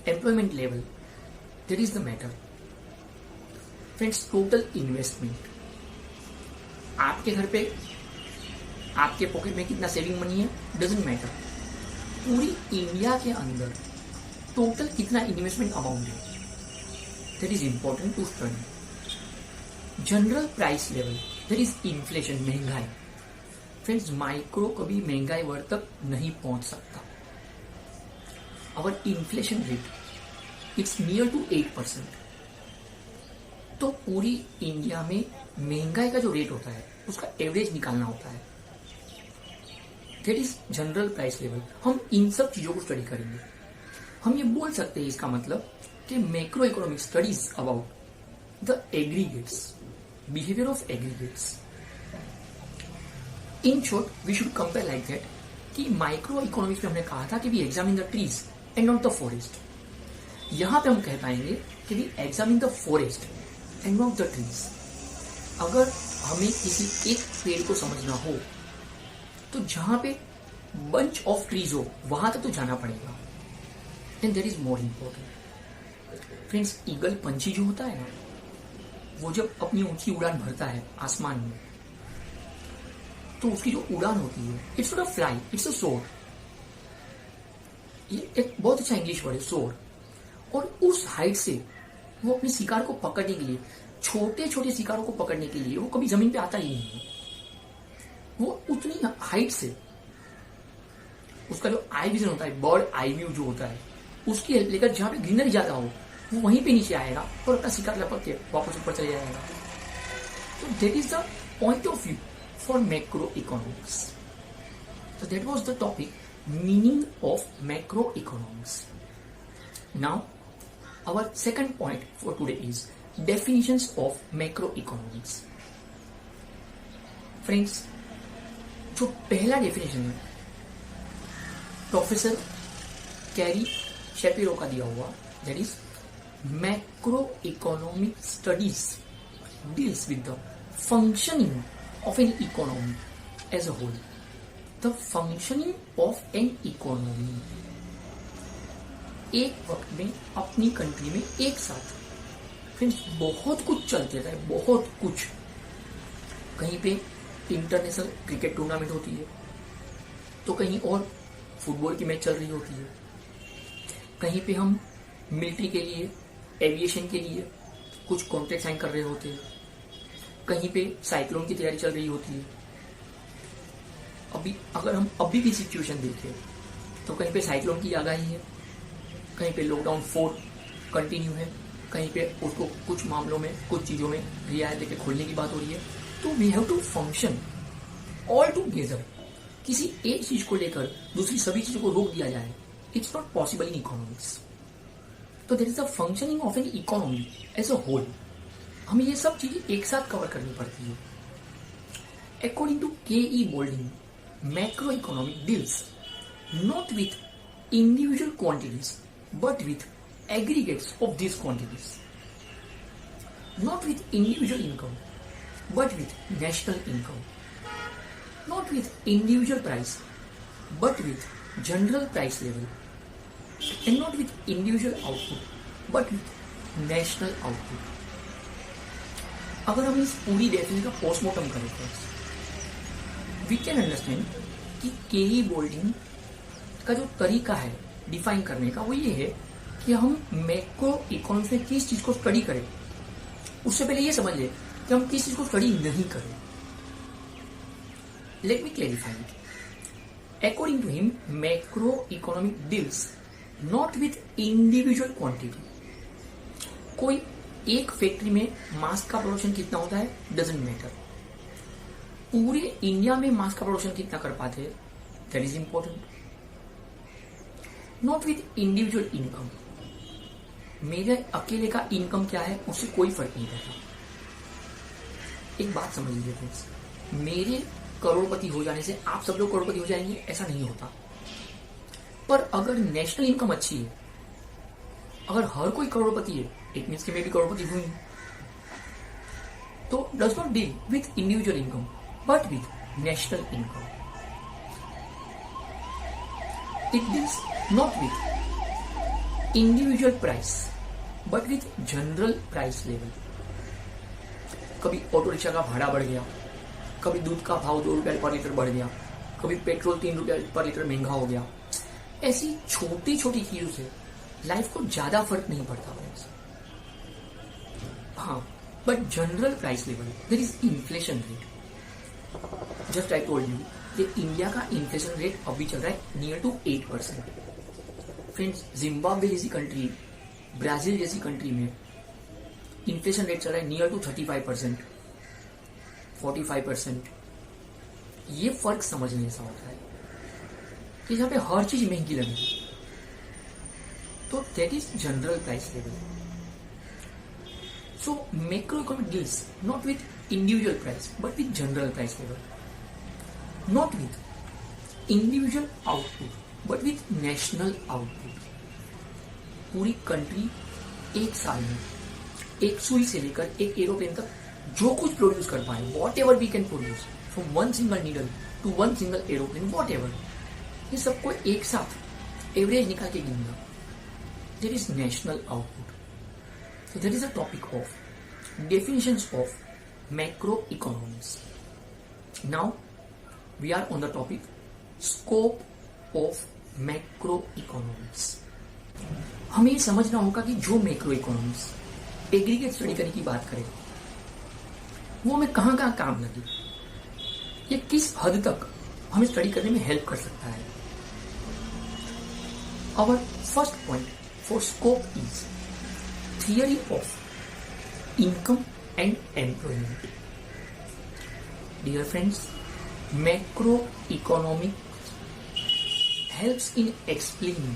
employment level, that is the matter. Friends, total investment, आपके घर पे आपके पॉकेट में कितना सेविंग मनी है डजंट मैटर, पूरी इंडिया के अंदर टोटल कितना इन्वेस्टमेंट अमाउंट है, that is important to study. General price level, that is inflation, महंगाई। फ्रेंड्स, माइक्रो कभी महंगाई वर्ड तक नहीं पहुंच सकता। Our inflation rate it's near to 8%। तो पूरी इंडिया में महंगाई का जो रेट होता है उसका एवरेज निकालना होता है, that is general price level. हम इन सब चीजों को स्टडी करेंगे। हम ये बोल सकते हैं इसका मतलब कि macro economic studies about the aggregates, behaviour of aggregates. In short we should compare like that कि माइक्रो इकोनॉमिक्स में हमने कहा था कि we examine the trees and not the forest. यहां पे हम कह पाएंगे कि we examine the forest and not the trees. अगर हमें किसी एक पेड़ को समझना हो तो जहां पे बंच ऑफ ट्रीज हो वहां तक तो जाना पड़ेगा, and that is more important. Friends, eagle पंछी जो होता है ना, वो जब अपनी ऊंची उड़ान भरता है आसमान में, तो उसकी जो उड़ान होती है it's not a fly, it's a सोर। ये एक बहुत अच्छा इंग्लिश वर्ड है, सोर। और उस हाइट से वो अपने शिकार को पकड़ने के लिए, छोटे छोटे शिकारों को पकड़ने के लिए वो कभी जमीन पे आता ही नहीं है। वो उतनी हाइट से उसका जो आई विजन होता है, बर्ड आई व्यू जो होता है, उसकी हेल्प लेकर जहां पे ग्रीनरी ज्यादा हो वो वहीं पे नीचे आएगा और अपना शिकार लपक के वापस ऊपर चले जाएगा। तो that is the point of view for macro economics. So that was the topic, meaning of macroeconomics. Now our second point for today is definitions of macroeconomics. Friends, जो पहला डेफिनेशन है प्रोफेसर कैरी शेपिरो का दिया हुआ, that is macroeconomic studies deals with the functioning of an economy as a whole. The functioning of an economy. एक वक्त में अपनी कंट्री में एक साथ फ्रेंड्स बहुत कुछ चलते रहे, बहुत कुछ। कहीं पे इंटरनेशनल क्रिकेट टूर्नामेंट होती है, तो कहीं और फुटबॉल की मैच चल रही होती है, कहीं पे हम मिलिट्री के लिए, एविएशन के लिए कुछ कॉन्ट्रैक्ट साइन कर रहे होते हैं, कहीं पे साइक्लोन की तैयारी चल रही होती है। अगर हम अभी की सिचुएशन देखें तो कहीं पे साइक्लोन की आगाही है, कहीं पे लॉकडाउन 4 कंटिन्यू है, कहीं पे उसको कुछ मामलों में, कुछ चीजों में रियायत देके खोलने की बात हो रही है। तो we have to function all together. किसी एक चीज को लेकर दूसरी सभी चीजों को रोक दिया जाए, it's not possible in economics. तो there is the functioning of an economy as a whole. हमें ये सब चीजें एक साथ कवर करनी पड़ती है। According to K E. Boulding, macroeconomic deals not with individual quantities but with aggregates of these quantities, not with individual income but with national income, not with individual price but with general price level, and not with individual output but with national output. अगर हम इस पूरी definition का postmortem करें तो we can understand कि के.ई. Boulding का जो तरीका है डिफाइन करने का, वो ये है कि हम मैक्रो इकोनॉमिक्स में किस चीज को स्टडी करें, उससे पहले ये समझ ले कि हम किस चीज को स्टडी नहीं करें। Let me clarify it. According to him, macroeconomic deals not with individual quantity. कोई एक फैक्ट्री में मास का प्रोडक्शन कितना होता है डजंट मैटर। पूरे इंडिया में मास का प्रोडक्शन कितना कर पाते हैं, that is important. Not with individual income. मेरे अकेले का इनकम क्या है उससे कोई फर्क नहीं पड़ता। एक बात समझ लीजिए फ्रेंड्स, मेरे करोड़पति हो जाने से आप सब लोग करोड़पति हो जाएंगे ऐसा नहीं होता। पर अगर नेशनल इनकम अच्छी है, अगर हर कोई करोड़पति है, इट मीन्स कि मैं भी करोड़पति हुई, तो does not deal with individual income but with national income. It deals not with individual price but with general price level. कभी ऑटो रिक्शा का भाड़ा बढ़ गया, कभी दूध का भाव 2 रुपए पर लीटर बढ़ गया, कभी पेट्रोल 3 रुपए पर लीटर महंगा हो गया। ऐसी छोटी छोटी चीजों से लाइफ को ज्यादा फर्क नहीं पड़ता फ्रेंड्स। हाँ, but general price level, there is inflation rate. Just I told you कि इंडिया का इन्फ्लेशन रेट अभी चल रहा है नियर टू 8%। फ्रेंड्स, जिम्बाब्वे जैसी कंट्री, ब्राजील जैसी कंट्री में इन्फ्लेशन रेट चल रहा है नियर टू 35%, 45%। ये फर्क समझने जैसा होता है कि जहां पे हर चीज महंगी लगेगी, तो that is general price level. So macro economic deals not with individual price but with general price level, not with individual output but with national output. पूरी कंट्री एक साल में एक सुई से लेकर एक एरोप्लेन तक जो कुछ प्रोड्यूस कर पाए, whatever we can produce from one single needle to one single aeroplane, whatever, ये सबको एक साथ एवरेज निकाल के गिनना, there is national output. So that is a topic of definitions of macroeconomics. Now we are on the topic scope of macroeconomics. हमें ये समझना होगा कि जो मैक्रो इकोनॉमिक्स एग्रीगेट स्टडी करने की बात करें, वो हमें कहाँ कहाँ काम लगे, ये किस हद तक हमें स्टडी करने में हेल्प कर सकता है। Our first point for scope is theory of income and employment. Dear friends, macroeconomic helps in explaining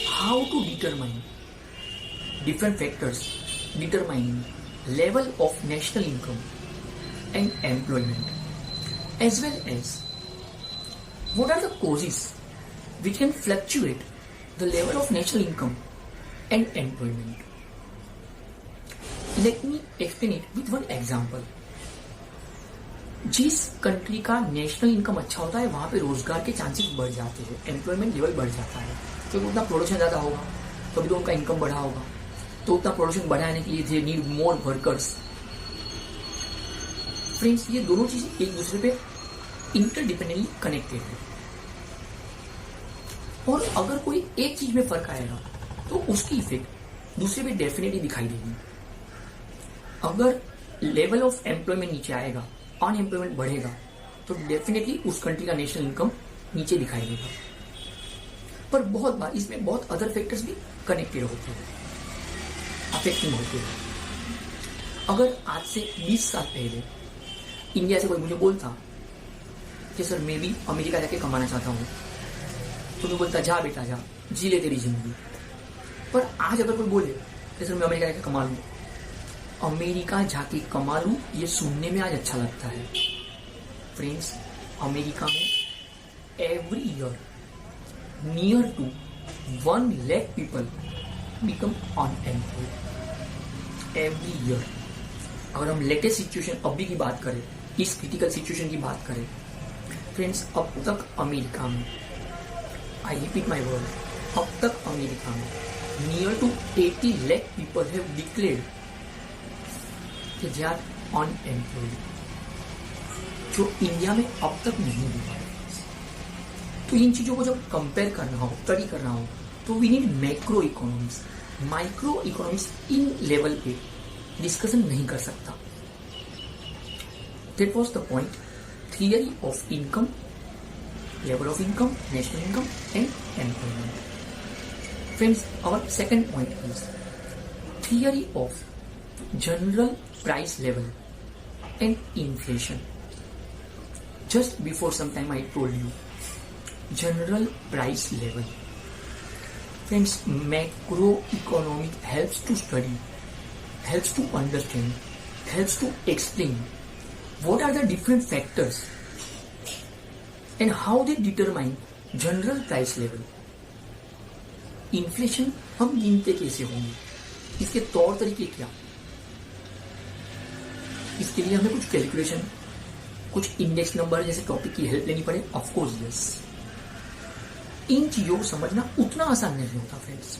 how to determine different factors determining level of national income and employment, as well as what are the causes which can fluctuate the level of national income and employment. Let me explain it with one example. जिस country का national income अच्छा होता है वहां पे रोजगार के chances बढ़ जाते हैं, एम्प्लॉयमेंट लेवल बढ़ जाता है, क्योंकि उतना प्रोडक्शन ज्यादा होगा तभी तो उनका इनकम बढ़ा होगा। तो उतना प्रोडक्शन बढ़ाने के लिए they need more workers. Friends, ये दोनों चीजें एक दूसरे पे इंटरडिपेंडेंटली कनेक्टेड है, और अगर कोई एक चीज में फर्क आएगा तो उसकी इफेक्ट दूसरे पे डेफिनेटली दिखाई देगी। अगर लेवल ऑफ एम्प्लॉयमेंट नीचे आएगा, अनएम्प्लॉयमेंट बढ़ेगा, तो डेफिनेटली उस कंट्री का नेशनल इनकम नीचे दिखाई देगा। पर बहुत बार इसमें बहुत अदर फैक्टर्स भी कनेक्टेड होते हैं, अफेक्टिंग होते हैं। अगर आज से 20 साल पहले इंडिया से कोई मुझे बोलता कि सर मैं भी अमेरिका जाके कमाना चाहता हूँ, तो मैं बोलता जा बेटा जा, जी ले तेरी जिंदगी। पर आज अगर कोई बोले कि सर मैं अमेरिका जाके कमा लूँ, अमेरिका जाके कमा लूं, ये सुनने में आज अच्छा लगता है। फ्रेंड्स, अमेरिका में every year near to 1 lakh people become unemployed every year. अगर हम लेटेस्ट सिचुएशन अभी की बात करें, इस क्रिटिकल सिचुएशन की बात करें, फ्रेंड्स, अब तक अमेरिका में, आई रिपीट माई वर्ड, अब तक अमेरिका में near to 80 lakh people have declared कि दे आर अनएम्प्लॉयड, जो इंडिया में अब तक नहीं हुआ है। तो इन चीजों को जब कंपेयर करना हो, स्टडी करना हो, तो we need macro economics. Microeconomics इन लेवल पे डिस्कशन नहीं कर सकता। That was the point, theory of income, level of income, national income and employment. Friends, our second point is theory of general price level and inflation. Just before some time I told you general price level. Friends, macroeconomic helps to study, helps to understand, helps to explain what are the different factors and how they determine general price level. Inflation हम गिनते कैसे होंगे, इसके तौर तरीके क्या, इसके लिए हमें कुछ कैलकुलेशन, कुछ इंडेक्स नंबर जैसे टॉपिक की हेल्प लेनी पड़े? Of course yes. इन चीजों को समझना उतना आसान नहीं होता friends.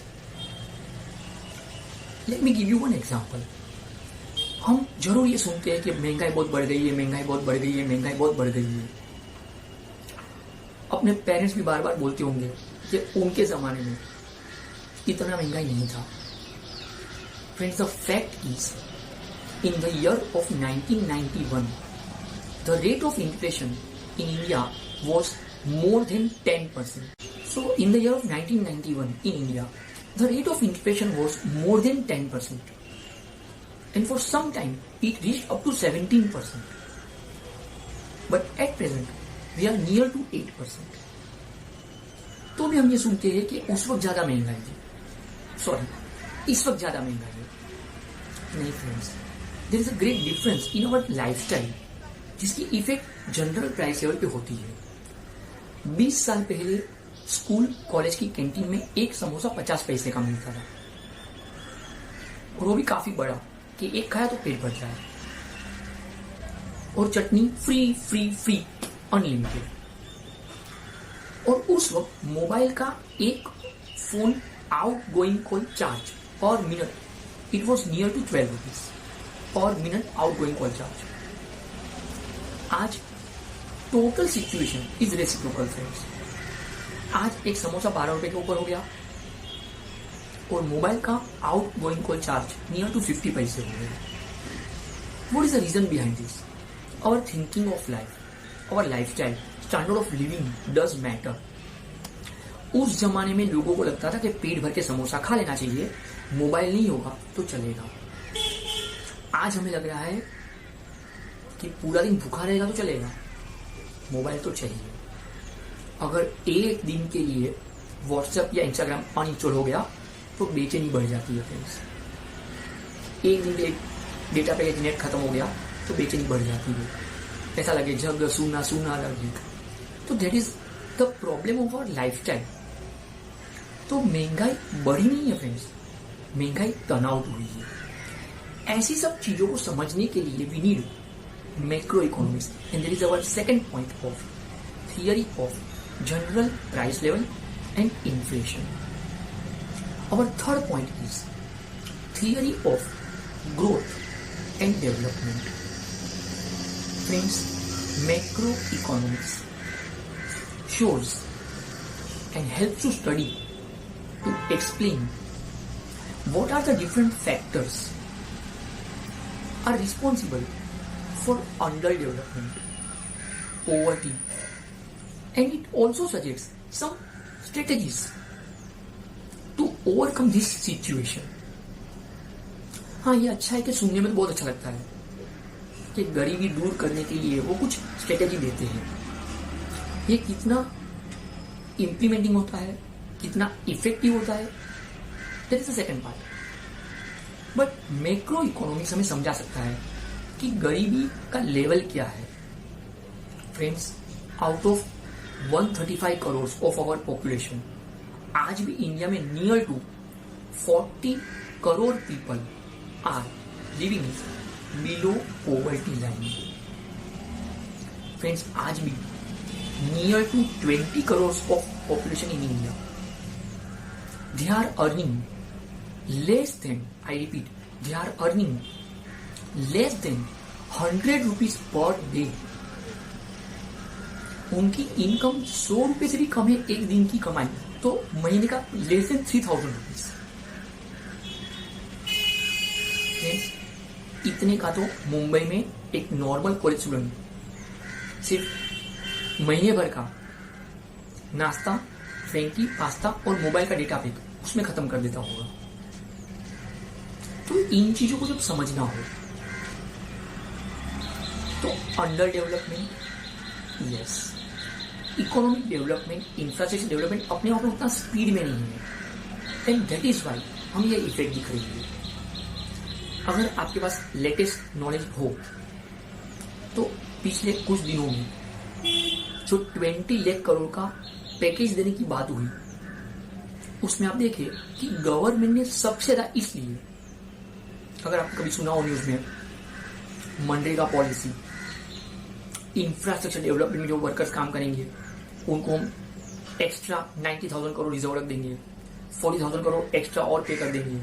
Let me give you one example. हम जरूर ये सुनते हैं कि महंगाई बहुत बढ़ गई है, महंगाई बहुत बढ़ गई है, महंगाई बहुत बढ़ गई है। अपने पेरेंट्स भी बार बार बोलते होंगे कि उनके जमाने में इतना महंगाई नहीं था। Friends, the fact is in the year of 1991, the rate of inflation in India was more than 10%. So, in the year of 1991 in India, the rate of inflation was more than 10%. And for some time, it reached up to 17%. But at present, we are near to 8%. तो भी हम ये सुनते हैं कि उस वक्त ज्यादा महंगाई है, सॉरी, इस वक्त ज्यादा महंगाई है। नहीं friends, there is a great difference in our lifestyle, जिसकी इफेक्ट जनरल प्राइस लेवल पे होती है। 20 साल पहले स्कूल कॉलेज की कैंटीन में एक समोसा 50 पैसे का मिलता था, और वो भी काफी बड़ा कि एक खाया तो पेट भर जाए, और chutney free free free unlimited. और उस वक्त मोबाइल का एक phone out going call charge per minute it was near to 12 rupees per minute out going call charge. आज total situation is reciprocal friends. आज एक समोसा 12 रुपए के ऊपर हो गया और मोबाइल का out going call charge near to 50 पैसे हो गया। What is the reason behind this? Our thinking of life, our lifestyle, standard of living does matter. उस जमाने में लोगों को लगता था कि पेट भर के समोसा खा लेना चाहिए, मोबाइल नहीं होगा तो चलेगा। आज हमें लग रहा है कि पूरा दिन भूखा रहेगा तो चलेगा, मोबाइल तो चाहिए। अगर एक दिन के लिए व्हाट्सएप या इंस्टाग्राम अनइंस्टॉल हो गया तो बेचैनी बढ़ जाती है फ्रेंड्स। एक दिन के डेटा पैकेज नेट खत्म हो गया तो बेचैनी बढ़ जाती है, ऐसा लगे जग सूना सूना लगे। तो that is the problem of our lifestyle. तो महंगाई बढ़ी नहीं है फ्रेंड्स, महंगाई टर्न आउट हुई है। ऐसी सब चीजों को समझने के लिए we need macro economics and there is our second point of theory of general price level and inflation. Our third point is theory of growth and development. Friends, macroeconomics shows and helps to study to explain what are the different factors are responsible for underdevelopment, poverty, and it also suggests some strategies to overcome this situation. हाँ, ये अच्छा है कि सुनने में तो बहुत अच्छा लगता है कि गरीबी दूर करने के लिए वो कुछ स्ट्रेटेजी देते हैं। ये कितना इम्प्लीमेंटिंग होता है, कितना इफेक्टिव होता है, that is the second part. But macro economics हमें समझा सकता है कि गरीबी का लेवल क्या है। Friends, out of 135 crore of our population, आज भी इंडिया में near to 40 crore people are living below poverty line. Friends, आज भी near to 20 crore of population in India, they are earning less than, I repeat, they are earning less than 100 rupees per day. उनकी income 100 रुपए से भी कम है एक दिन की कमाई, तो महीने का लेस देन 3000 रुपीज। इतने का तो मुंबई में एक नॉर्मल कॉलेज स्टूडेंट सिर्फ महीने भर का नाश्ता, फ्रेंकी, पास्ता और मोबाइल का डेटा पैक उसमें खत्म कर देता होगा। तो इन चीजों को जब समझना हो तो under development, yes, economic development, infrastructure development अपने आप में उतना स्पीड में नहीं है, एंड दैट इज वाई हम ये इफेक्ट दिख रही है। अगर आपके पास लेटेस्ट नॉलेज हो तो पिछले कुछ दिनों में जो 20 लाख करोड़ का पैकेज देने की बात हुई, उसमें आप देखें कि गवर्नमेंट ने सबसे ज्यादा, इसलिए अगर आपने कभी सुना हो न्यूज में, मनरेगा पॉलिसी, इंफ्रास्ट्रक्चर डेवलपमेंट में जो वर्कर्स काम करेंगे उनको हम एक्स्ट्रा 90,000 करोड़ रिजर्व रख देंगे, 40,000 करोड़ एक्स्ट्रा और पे कर देंगे।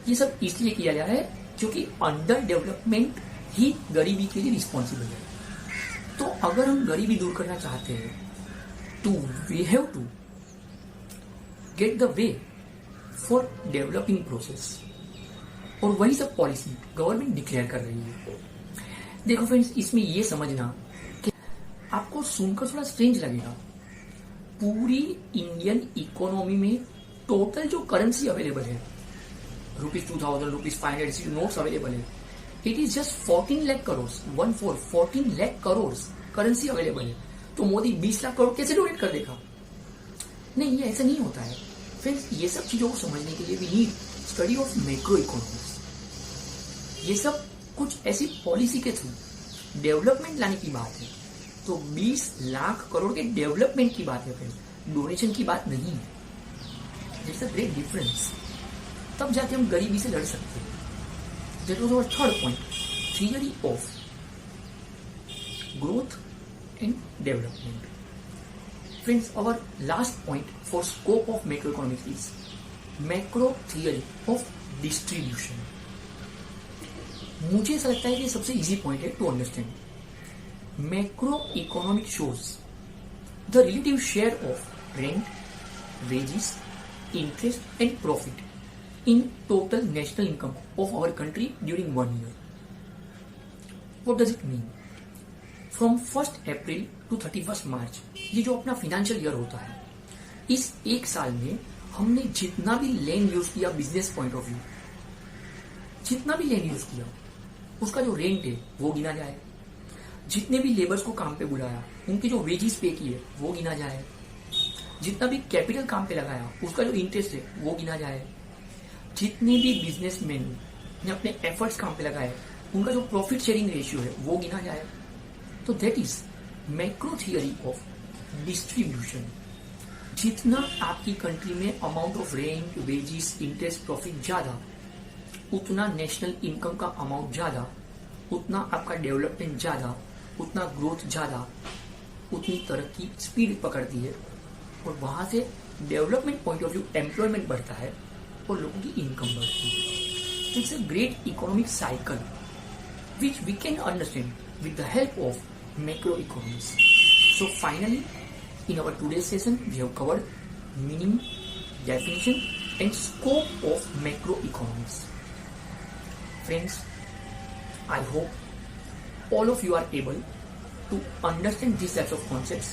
ये सब इसलिए किया जा रहा है क्योंकि अंडर डेवलपमेंट ही गरीबी के लिए रिस्पॉन्सिबल है। तो अगर हम गरीबी दूर करना चाहते हैं तो we have to get the way for developing process, और वही सब पॉलिसी गवर्नमेंट डिक्लेयर कर रही है। देखो फ्रेंड्स, इसमें ये समझना कि आपको सुनकर थोड़ा स्ट्रेंज लगेगा, पूरी इंडियन इकोनॉमी में टोटल जो करेंसी अवेलेबल है, ₹2000, ₹500 नोट्स अवेलेबल है, it is just 14 lakh crore, 14 lakh crore currency available है। तो मोदी 20 लाख करोड़ कैसे डोनेट कर देगा? नहीं, ये ऐसा नहीं होता है फ्रेंड्स। ये सब चीजों को समझने के लिए we need study of macro economics. ये सब कुछ ऐसी पॉलिसी के थ्रू डेवलपमेंट लाने की बात है। तो 20 लाख करोड़ के डेवलपमेंट की बात है फ्रेंड्स, डोनेशन की बात नहीं है। It's a great difference. तब जाके हम गरीबी से लड़ सकते हैं। That was our third point, theory of growth and development. Friends, our last point for scope of macro economics is macro theory of distribution. मुझे ऐसा लगता है कि सबसे इजी पॉइंट है to understand. Macro economic shows the relative share of rent, wages, interest and profit in total national income of our country during 1 year. What does it mean? From 1st April to 31st March, ये जो अपना financial year होता है, इस एक साल में हमने जितना भी लैंड यूज किया बिजनेस पॉइंट ऑफ व्यू, जितना भी लैंड यूज किया उसका जो रेंट है वो गिना जाए, जितने भी लेबर्स को काम पे बुलाया उनके जो वेजेस पे किए वो गिना जाए, जितना भी कैपिटल काम पे लगाया उसका जो इंटरेस्ट है वो गिना जाए, जितने भी बिजनेसमैन ने अपने एफर्ट्स काम पे लगाए उनका जो प्रॉफिट शेयरिंग रेशियो है वो गिना जाए। तो that is macro theory of distribution. जितना आपकी कंट्री में amount of rent, wages, interest, profit ज्यादा, उतना नेशनल इनकम का अमाउंट ज्यादा, उतना आपका डेवलपमेंट ज्यादा, उतना ग्रोथ ज्यादा, उतनी तरक्की स्पीड पकड़ती है और वहां से development point of view employment बढ़ता है और लोगों की इनकम बढ़ती है। It's a great economic cycle which we can understand with the help of macro economics. So finally in our today's session we have covered meaning, definition and scope of macroeconomics. Friends, I hope all of you are able to understand these types of concepts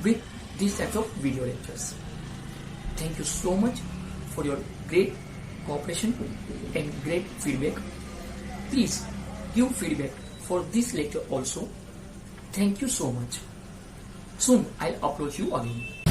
with these types of video lectures. Thank you so much for your great cooperation and great feedback. Please give feedback for this lecture also. Thank you so much. Soon I'll upload you again.